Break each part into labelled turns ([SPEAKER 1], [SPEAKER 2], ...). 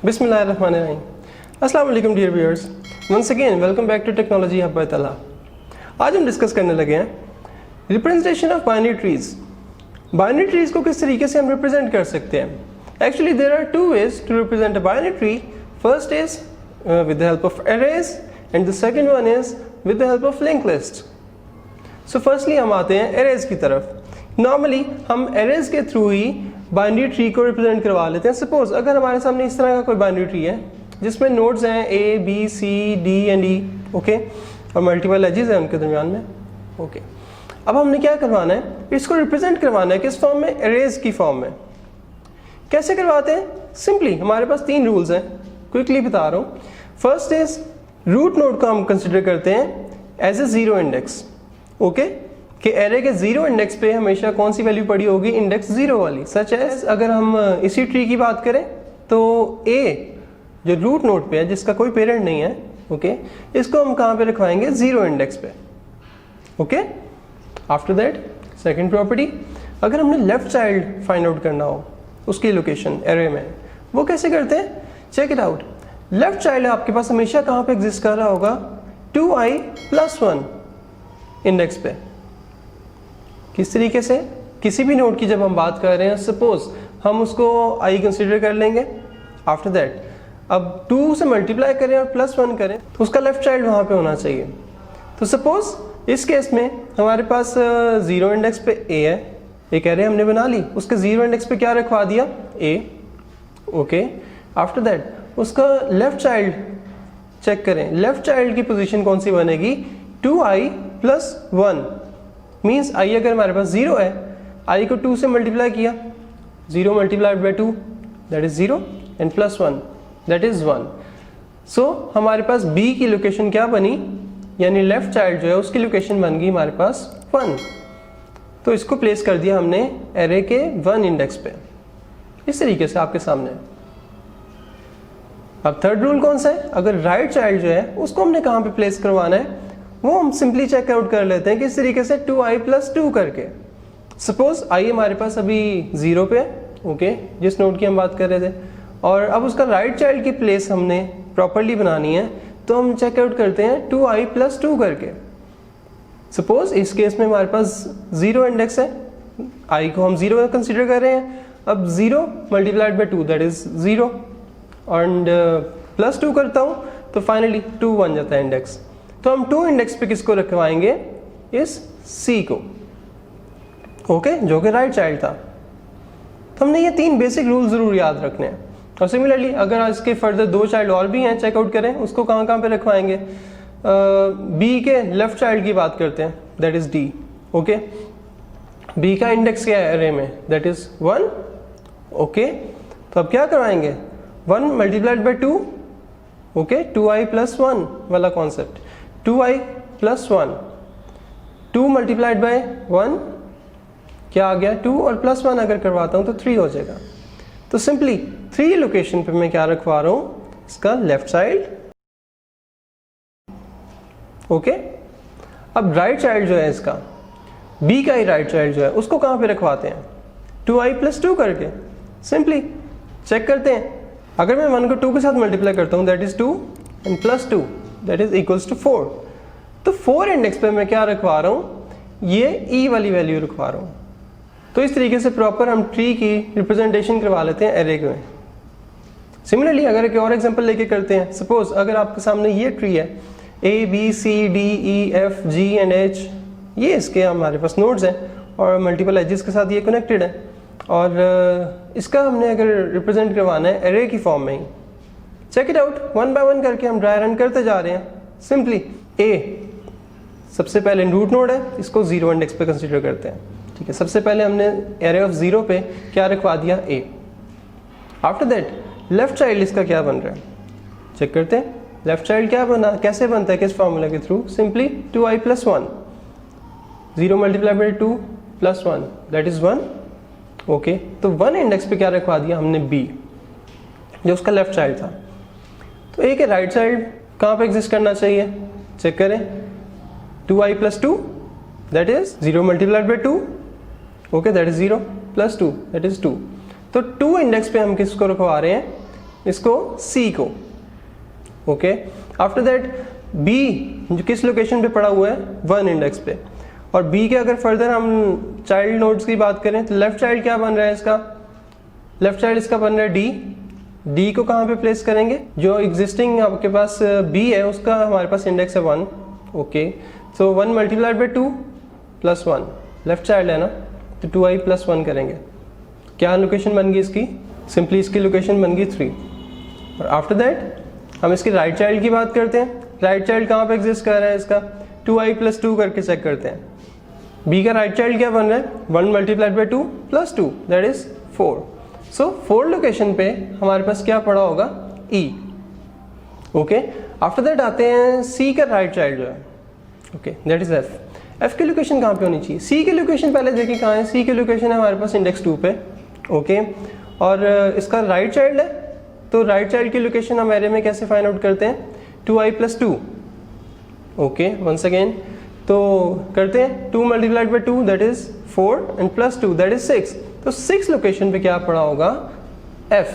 [SPEAKER 1] बिस्मिल्लाहिर्रहमानिर्रहीम। अस्सलाम वालेकुम dear viewers, once again welcome back to technology hub by Talha. आज हम डिस्कस करने लगे हैं representation of binary trees. Binary trees को किस तरीके से हम रिप्रेजेंट कर सकते हैं। Actually there are two ways to represent a binary tree. First is with the help of arrays and the second one is with the help of link list. So firstly हम आते हैं arrays की तरफ। Normally हम arrays के through ही binary tree को represent करवा लेते हैं। सपोज अगर हमारे सामने इस तरह का कोई बाइनरी ट्री है जिसमें नोड्स हैं A B C D and E, okay, और मल्टीपल एजेस हैं उनके दरमियान में, ओके। अब हमने क्या करवाना है, इसको रिप्रेजेंट करवाना है किस फॉर्म में, अरेज की फॉर्म में। कैसे करवाते हैं, सिंपली हमारे पास तीन रूल्स हैं, क्विकली बता रहा हूँ। फर्स्ट इज रूट नोड को हम कंसिडर करते हैं as a zero index, okay, कि एरे के जीरो इंडेक्स पे हमेशा कौन सी वैल्यू पड़ी होगी, इंडेक्स जीरो वाली। सच एज अगर हम इसी ट्री की बात करें तो ए जो रूट नोड पे है जिसका कोई पेरेंट नहीं है, ओके, इसको हम कहाँ पे रखवाएंगे, जीरो इंडेक्स पे, okay. After that second property, अगर हमने लेफ्ट चाइल्ड फाइंड आउट करना हो उसकी लोकेशन एरे में, वो कैसे करते हैं, check it out. Left child आपके पास हमेशा कहाँ पे एग्जिस्ट कर रहा होगा, 2i+1 इंडेक्स पे। किस तरीके से, किसी भी नोड की जब हम बात कर रहे हैं, सपोज हम उसको i कंसीडर कर लेंगे। आफ्टर दैट अब 2 से मल्टीप्लाई करें और +1 करें तो उसका लेफ्ट चाइल्ड वहाँ पे होना चाहिए। तो सपोज इस केस में हमारे पास जीरो इंडेक्स पे a है, एक एरे हमने बना ली, उसके जीरो इंडेक्स पे क्या रखवा दिया, a, ओके। आफ्टर दैट उसका लेफ्ट चाइल्ड चेक करें, लेफ्ट चाइल्ड की पोजीशन कौन सी बनेगी, 2i+1 मीन्स i अगर हमारे पास 0 है, i को 2 से मल्टीप्लाई किया, 0 multiplied by 2 that is 0 and +1 that is 1। सो हमारे पास b की लोकेशन क्या बनी, यानी लेफ्ट चाइल्ड जो है उसकी लोकेशन बन गई हमारे पास 1। तो इसको प्लेस कर दिया हमने एरे के 1 इंडेक्स पे, इस तरीके से आपके सामने। अब थर्ड रूल कौन सा है, अगर राइट चाइल्ड जो है उसको हमने कहाँ पे प्लेस करवाना है, वो हम सिंपली चेक आउट कर लेते हैं किस तरीके से, 2i+2 करके। सपोज i हमारे पास अभी 0 पे, ओके, जिस नोड की हम बात कर रहे थे, और अब उसका राइट चाइल्ड की प्लेस हमने प्रॉपरली बनानी है, तो हम चेक आउट करते हैं 2i+2 करके। सपोज इस केस में हमारे पास 0 इंडेक्स है, i को हम 0 कंसिडर कर रहे हैं। अब 0 multiplied by 2 that is 0 and +2 करता हूँ तो फाइनली 2 बन जाता है इंडेक्स। तो हम 2 इंडेक्स पे किसको रखवाएंगे, इस c को, ओके, जो कि राइट चाइल्ड था। तो हमने ये 3 बेसिक रूल जरूर याद रखने हैं। और सिमिलरली अगर इसके फर्दर 2 चाइल्ड और भी हैं, चेकआउट करें उसको कहाँ कहाँ पे रखवाएंगे। b के लेफ्ट चाइल्ड की बात करते हैं, that is d, okay. b का इंडेक्स क्या है एरे में, दैट इज 1, ओके। तो अब क्या करवाएंगे, 1 मल्टीप्लाइड बाई 2, ओके, 2i+1 वाला कॉन्सेप्ट, 2i+1, 2 मल्टीप्लाइड बाई 1 क्या आ गया, 2 और +1 अगर करवाता हूं तो 3 हो जाएगा। तो सिंपली 3 लोकेशन पे मैं क्या रखवा रहा हूं, इसका लेफ्ट चाइल्ड, ओके। अब राइट चाइल्ड जो है इसका, b का ही राइट चाइल्ड जो है उसको कहां पे रखवाते हैं, 2i+2 करके। सिंपली चेक करते हैं, अगर मैं 1 को 2 के साथ मल्टीप्लाई करता हूँ that is 2 and +2 that is equals to 4। तो 4 इंडेक्स पे मैं क्या रखवा रहा हूँ, ये e वाली वैल्यू रखवा रहा हूँ। तो इस तरीके से प्रॉपर हम ट्री की रिप्रेजेंटेशन करवा लेते हैं एरे में। सिमिलरली अगर एक और एग्जांपल लेके करते हैं, सपोज अगर आपके सामने ये ट्री है, a b c d e f g and h, ये इसके हमारे पास नोड्स हैं और मल्टीपल एजेस के साथ ये कनेक्टेड है, और इसका हमने अगर रिप्रेजेंट करवाना है एरे की फॉर्म में ही, चेक इट आउट, 1 बाय 1 करके हम ड्राई रन करते जा रहे हैं। सिंपली a सबसे पहले रूट नोड है, इसको 0 इंडेक्स पे कंसीडर करते हैं, ठीक है। सबसे पहले हमने एरे ऑफ 0 पे क्या रखवा दिया, a। After that left child इसका क्या बन रहा है, चेक करते हैं लेफ्ट चाइल्ड क्या बना, कैसे बनता है, किस फॉर्मूला के through, simply 2i+1, 0 multiply by 2 +1 that is 1, okay. तो 1 इंडेक्स पे क्या रखवा दिया हमने, b, जो उसका लेफ्ट चाइल्ड था। तो a के राइट चाइल्ड कहाँ पे एग्जिस्ट करना चाहिए, चेक करें, 2i+2 that is 0 multiplied by 2, okay, that is 0 +2 that is 2। तो 2 इंडेक्स पे हम किसको रखवा रहे हैं, इसको C को, ओके। आफ्टर दैट B जो किस लोकेशन पे पड़ा हुआ है, 1 इंडेक्स पे, और B के अगर फर्दर हम चाइल्ड नोड्स की बात करें तो लेफ्ट चाइल्ड क्या बन रहा है इसका, लेफ्ट चाइल्ड इसका बन रहा है D को कहाँ पे प्लेस करेंगे, जो एग्जिस्टिंग आपके पास B है उसका हमारे पास इंडेक्स है 1, okay. So 1 multiplied by 2 plus 1, left child है ना, तो 2i प्लस 1 करेंगे। क्या लोकेशन बन गई इसकी, सिंपली इसकी लोकेशन बन गई 3। और आफ्टर दैट हम इसकी राइट चाइल्ड की बात करते हैं। राइट चाइल्ड कहाँ पे एग्जिस्ट कर रहा है इसका, 2i प्लस 2 करके चेक करते हैं। B का राइट चाइल्ड क्या बन रहा है, 1 multiplied by 2 plus 2 that is 4। So 4 location पे हमारे पास क्या पड़ा होगा, E, ओके। आफ्टर दैट आते हैं C का राइट चाइल्ड जो है, ओके, दैट इज F की लोकेशन कहाँ पे होनी चाहिए, C की लोकेशन पहले देखिए कहाँ है, C की लोकेशन है हमारे पास इंडेक्स 2 पे, ओके। और इसका राइट चाइल्ड है, तो राइट चाइल्ड की लोकेशन हम एरे में कैसे फाइंड आउट करते हैं, 2i plus 2, okay. Once again तो करते हैं 2 multiplied by 2 that is 4 and plus 2 that is 6। तो 6 लोकेशन पे क्या पड़ा होगा, F,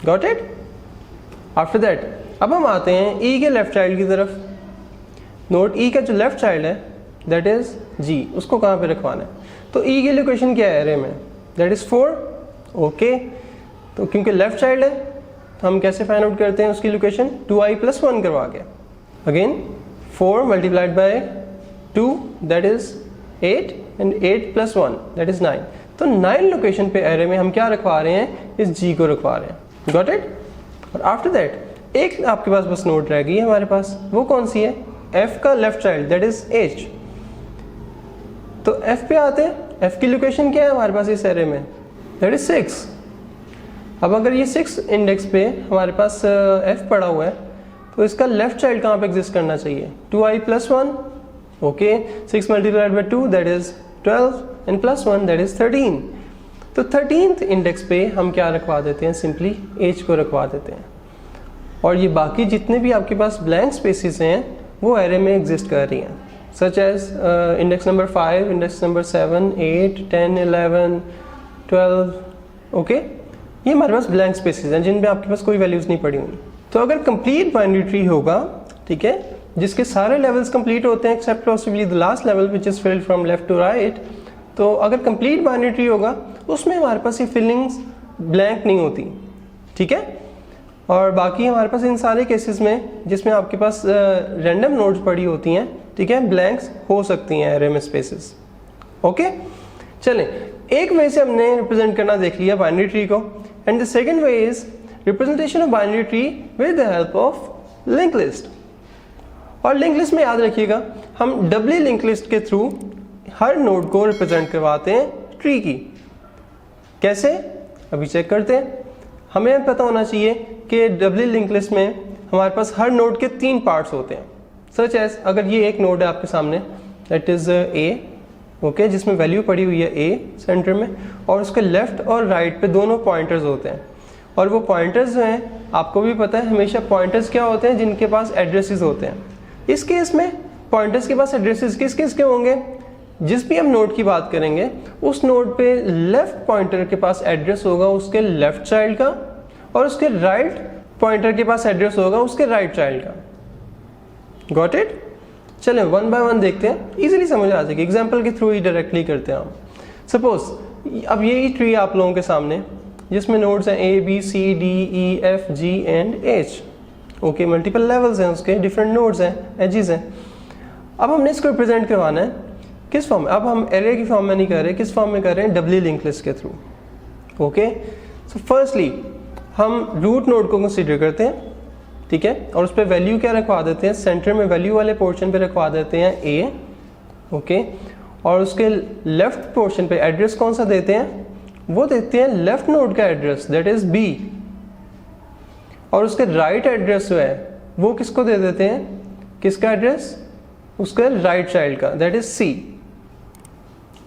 [SPEAKER 1] got it. After that अब हम आते हैं E के लेफ्ट चाइल्ड की तरफ। नोट E का जो लेफ्ट चाइल्ड है दैट इज G, उसको कहाँ पे रखवाना है, तो E की लोकेशन क्या है एरे में, दैट इज 4, ओके। तो क्योंकि लेफ्ट चाइल्ड है तो हम कैसे फाइंड आउट करते हैं उसकी लोकेशन, 2i प्लस 1 करवा के। Again 4 multiplied by 2 that is 8 and 8 plus 1 that is 9। तो 9 लोकेशन पे एरे में हम क्या रखवा रहे हैं, इस G को रखवा रहे हैं, गॉट इट। और आफ्टर दैट एक आपके पास बस नोट रह गई है हमारे पास, वो कौन सी है, F का left child that is H। तो F पे आते हैं, F की लोकेशन क्या है हमारे पास इस एरे में, दैट इज 6। अब अगर ये 6 इंडेक्स पे हमारे पास F पड़ा हुआ है तो इसका लेफ्ट चाइल्ड कहाँ पे एग्जिस्ट करना चाहिए, 2i plus 1, okay. 6 multiplied by 2 that is 12 and plus 1 that is 13। तो 13th इंडेक्स पे हम क्या रखवा देते हैं, सिंपली H को रखवा देते हैं। और ये बाकी जितने भी आपके पास ब्लैंक स्पेसिस हैं वो एरे में एग्जिस्ट कर रही हैं, such as index number 5, index number 7, 8, 10, 11, 12, okay. ये हमारे पास ब्लैंक स्पेसिस हैं जिन पे आपके पास कोई वैल्यूज नहीं पड़ी हुई। तो अगर कंप्लीट बाइनरी ट्री होगा, ठीक है, जिसके सारे लेवल्स कंप्लीट होते हैं except possibly the last level which is filled from left to right, तो अगर कंप्लीट बाइनरी ट्री होगा उसमें हमारे पास ये फिलिंग्स ब्लैंक नहीं होती, ठीक है। और बाकी हमारे पास इन सारे केसेस में जिसमें आपके पास रैंडम नोड्स पड़ी होती हैं, ठीक है, ब्लैंक्स हो सकती हैं एरे में स्पेसेस, ओके। चलें, एक वे से हमने रिप्रेजेंट करना देख लिया बाइनरी ट्री को, and the second way is representation of binary tree with the help of link list. और लिंक लिस्ट में याद रखिएगा हम डबली लिंक लिस्ट के थ्रू हर नोड को रिप्रेजेंट करवाते हैं ट्री की। कैसे, अभी चेक करते हैं। हमें पता होना चाहिए कि डबली लिंक लिस्ट में हमारे पास हर नोड के 3 पार्ट्स होते हैं, सच एज अगर ये एक नोड है आपके सामने दैट इज A, ओके, जिसमें वैल्यू पड़ी हुई है A सेंटर में, और उसके लेफ्ट और राइट पे दोनों पॉइंटर्स होते हैं। और वो पॉइंटर्स जो हैं आपको भी पता है हमेशा पॉइंटर्स क्या होते हैं, जिनके पास एड्रेसेस होते हैं। इस केस में पॉइंटर्स के पास एड्रेसेस किस किस के होंगे, जिस भी हम नोड की बात करेंगे उस नोड पे लेफ्ट पॉइंटर के पास एड्रेस होगा उसके लेफ्ट चाइल्ड का, और उसके राइट पॉइंटर के पास एड्रेस होगा उसके राइट चाइल्ड का, गॉट इट। चलें वन बाय वन देखते हैं, इजीली समझ आ जाएगी, एग्जांपल के थ्रू ही डायरेक्टली करते हैं हम। सपोज अब यही ट्री आप लोगों के सामने जिसमें नोड्स हैं A, B, C, D, E, F, G and H, okay, multiple levels हैं उसके, डिफरेंट नोड्स हैं, एजेस हैं। अब हमने इसको रिप्रेजेंट करवाना है किस फॉर्म में, अब हम एरे की फॉर्म में नहीं कर रहे, किस फॉर्म में कर रहे हैं, डबली लिंक लिस्ट के थ्रू, ओके। सो फर्स्टली हम रूट नोड को कंसीडर करते हैं, ठीक है, और उस पर वैल्यू क्या रखवा देते हैं, सेंटर में वैल्यू वाले पोर्शन पे रखवा देते हैं A, ओके, और उसके लेफ्ट पोर्शन पे एड्रेस कौन सा देते हैं, वो देते हैं लेफ्ट नोड का एड्रेस दैट इज B, और उसके राइट एड्रेस जो है वो किसको दे देते हैं, किसका एड्रेस, उसका राइट चाइल्ड का दैट इज C,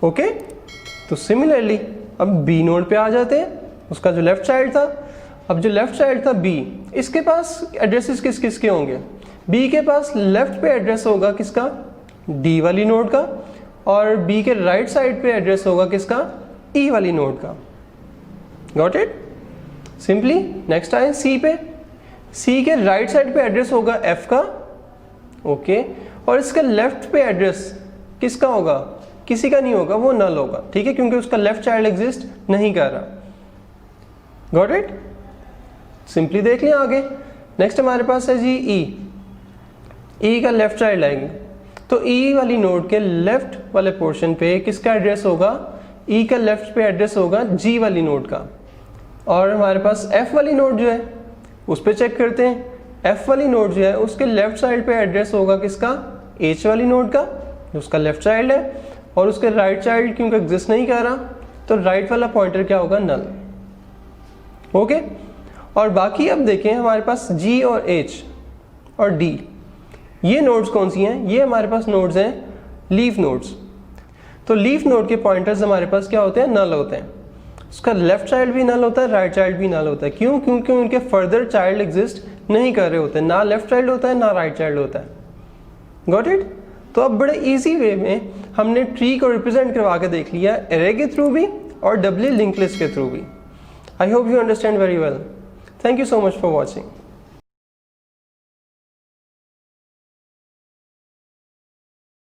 [SPEAKER 1] ओके। तो सिमिलरली अब B नोड पे आ जाते हैं, उसका जो लेफ्ट चाइल्ड था, अब जो लेफ्ट चाइल्ड था B, इसके पास एड्रेसेस किस किस के होंगे, B के पास लेफ्ट पे एड्रेस होगा किसका, D वाली नोड का, और B के राइट साइड पे एड्रेस होगा किसका, E वाली नोड का, गॉट इट। सिंपली नेक्स्ट आए सी पे, सी के राइट साइड पे एड्रेस होगा एफ का, ओके, और इसका लेफ्ट पे एड्रेस किसका होगा, किसी का नहीं होगा, वो नल होगा, ठीक है, क्योंकि उसका लेफ्ट चाइल्ड एग्जिस्ट नहीं कर रहा। Got it? सिंपली देख लिया आगे। नेक्स्ट हमारे पास है जी ई का लेफ्ट चाइल्ड आएंगे, तो ई वाली नोड के लेफ्ट वाले पोर्शन पे किसका एड्रेस होगा, ई का लेफ्ट पे एड्रेस होगा जी वाली नोड का। और हमारे पास एफ वाली नोड जो है उस पर चेक करते हैं, एफ वाली नोड जो है उसके लेफ्ट साइड पे एड्रेस होगा किसका, एच वाली नोड का, उसका लेफ्ट चाइल्ड है, और उसके राइट चाइल्ड क्योंकि एग्जिस्ट नहीं कर रहा तो राइट वाला पॉइंटर क्या होगा, नल। ओके, और बाकी अब देखें हमारे पास जी और एच और डी, ये नोड्स कौन सी हैं, ये हमारे पास नोड्स हैं लीफ नोड्स। तो लीफ नोड के पॉइंटर्स हमारे पास क्या होते हैं, नल होते हैं। उसका लेफ्ट चाइल्ड भी नल होता है, राइट चाइल्ड भी नल होता है। क्यों? क्योंकि उनके फर्दर चाइल्ड एग्जिस्ट नहीं कर रहे होते, ना लेफ्ट चाइल्ड होता है ना राइट चाइल्ड होता है। Got it? तो अब बड़े इजी वे में हमने ट्री को रिप्रेजेंट करवा के देख लिया, एरे के थ्रू भी और डबली लिंक लिस्ट के थ्रू भी। I hope you understand very well. Thank you so much for watching.